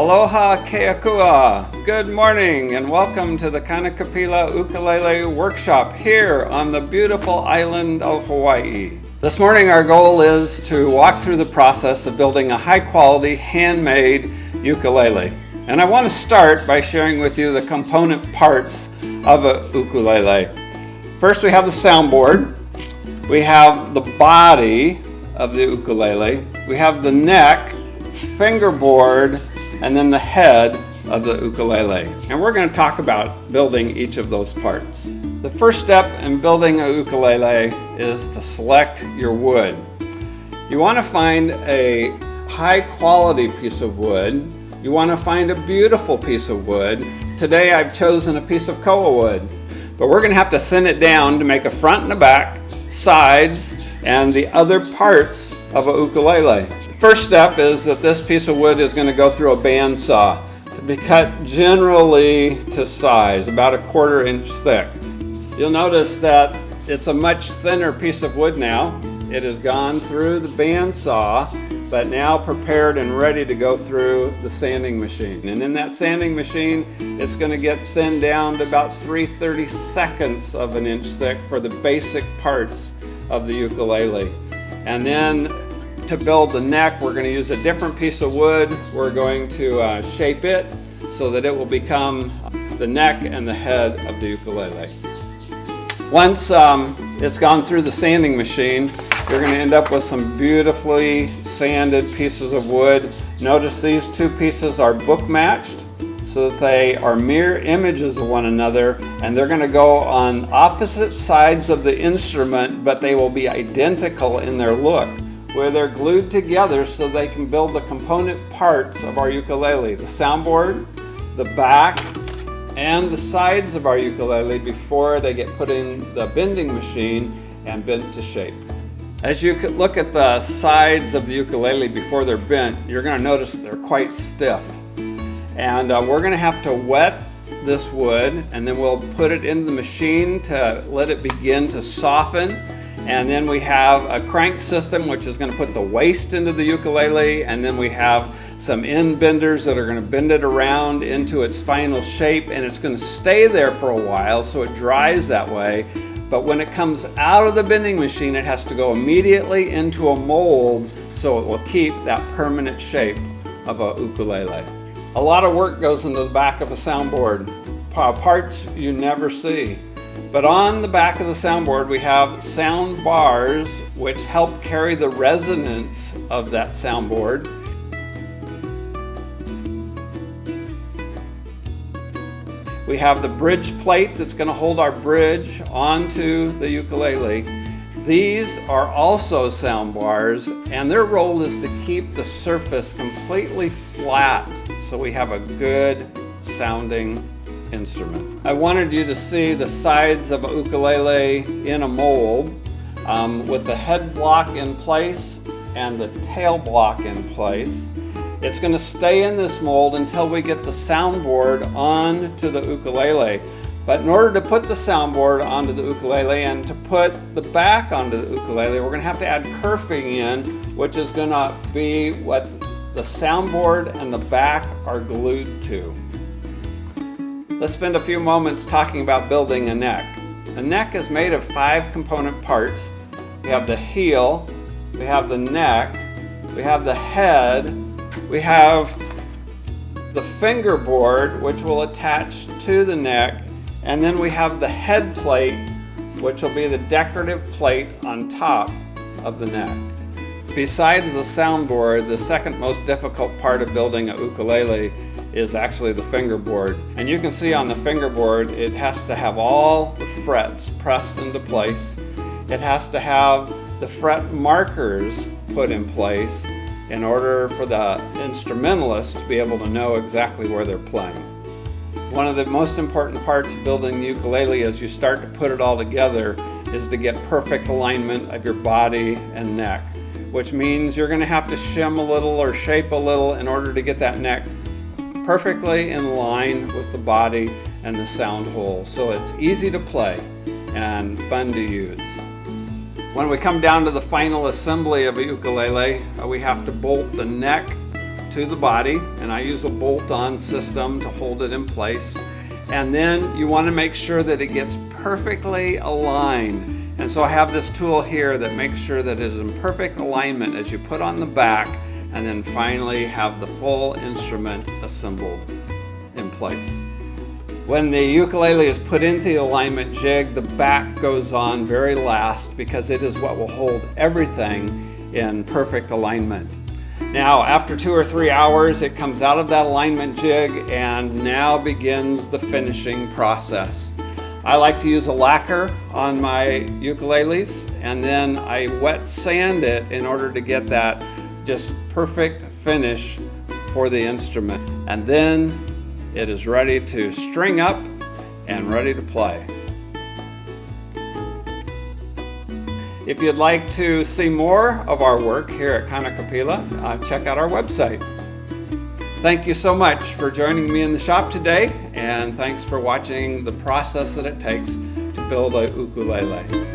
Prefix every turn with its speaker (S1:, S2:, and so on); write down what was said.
S1: Aloha keakua. Good morning and welcome to the Kanikapila Ukulele Workshop here on the beautiful island of Hawaii. This morning our goal is to walk through the process of building a high-quality handmade ukulele. And I want to start by sharing with you the component parts of a ukulele. First we have the soundboard, we have the body of the ukulele, we have the neck, fingerboard, and then the head of the ukulele. And we're going to talk about building each of those parts. The first step in building a ukulele is to select your wood. You want to find a high quality piece of wood. You want to find a beautiful piece of wood. Today I've chosen a piece of koa wood, but we're going to have to thin it down to make a front and a back, sides, and the other parts of a ukulele. First step is that this piece of wood is going to go through a bandsaw to be cut generally to size, about 1/4 inch thick. You'll notice that it's a much thinner piece of wood now. It has gone through the bandsaw, but now prepared and ready to go through the sanding machine. And in that sanding machine, it's going to get thinned down to about 3/32 of an inch thick for the basic parts of the ukulele. And then to build the neck, we're going to use a different piece of wood. We're going to shape it so that it will become the neck and the head of the ukulele. Once it's gone through the sanding machine, you're going to end up with some beautifully sanded pieces of wood. Notice these two pieces are book matched so that they are mirror images of one another, and they're going to go on opposite sides of the instrument, but they will be identical in their look, where they're glued together so they can build the component parts of our ukulele, the soundboard, the back, and the sides of our ukulele before they get put in the bending machine and bent to shape. As you could look at the sides of the ukulele before they're bent, you're going to notice that they're quite stiff. And we're going to have to wet this wood, and then we'll put it in the machine to let it begin to soften. And then we have a crank system which is going to put the waist into the ukulele, and then we have some end benders that are going to bend it around into its final shape, and it's going to stay there for a while so it dries that way. But when it comes out of the bending machine, it has to go immediately into a mold so it will keep that permanent shape of a ukulele. A lot of work goes into the back of a soundboard, parts you never see. But on the back of the soundboard we have sound bars which help carry the resonance of that soundboard. We have the bridge plate that's going to hold our bridge onto the ukulele. These are also sound bars, and their role is to keep the surface completely flat so we have a good sounding instrument. I wanted you to see the sides of a ukulele in a mold with the head block in place and the tail block in place. It's going to stay in this mold until we get the soundboard onto the ukulele. But in order to put the soundboard onto the ukulele and to put the back onto the ukulele, we're going to have to add kerfing in, which is going to be what the soundboard and the back are glued to. Let's spend a few moments talking about building a neck. A neck is made of 5 component parts. We have the heel, we have the neck, we have the head, we have the fingerboard, which will attach to the neck, and then we have the head plate, which will be the decorative plate on top of the neck. Besides the soundboard, the second most difficult part of building a ukulele is actually the fingerboard. And you can see on the fingerboard it has to have all the frets pressed into place. It has to have the fret markers put in place in order for the instrumentalist to be able to know exactly where they're playing. One of the most important parts of building the ukulele as you start to put it all together is to get perfect alignment of your body and neck, which means you're going to have to shim a little or shape a little in order to get that neck perfectly in line with the body and the sound hole, so it's easy to play and fun to use. When we come down to the final assembly of a ukulele, we have to bolt the neck to the body, and I use a bolt-on system to hold it in place. And then you want to make sure that it gets perfectly aligned. And so I have this tool here that makes sure that it is in perfect alignment as you put on the back, and then finally have the full instrument assembled in place. When the ukulele is put into the alignment jig, the back goes on very last because it is what will hold everything in perfect alignment. Now, after 2 or 3 hours, it comes out of that alignment jig and now begins the finishing process. I like to use a lacquer on my ukuleles, and then I wet sand it in order to get that just perfect finish for the instrument. And then it is ready to string up and ready to play. If you'd like to see more of our work here at Kanikapila, check out our website. Thank you so much for joining me in the shop today, and thanks for watching the process that it takes to build a ukulele.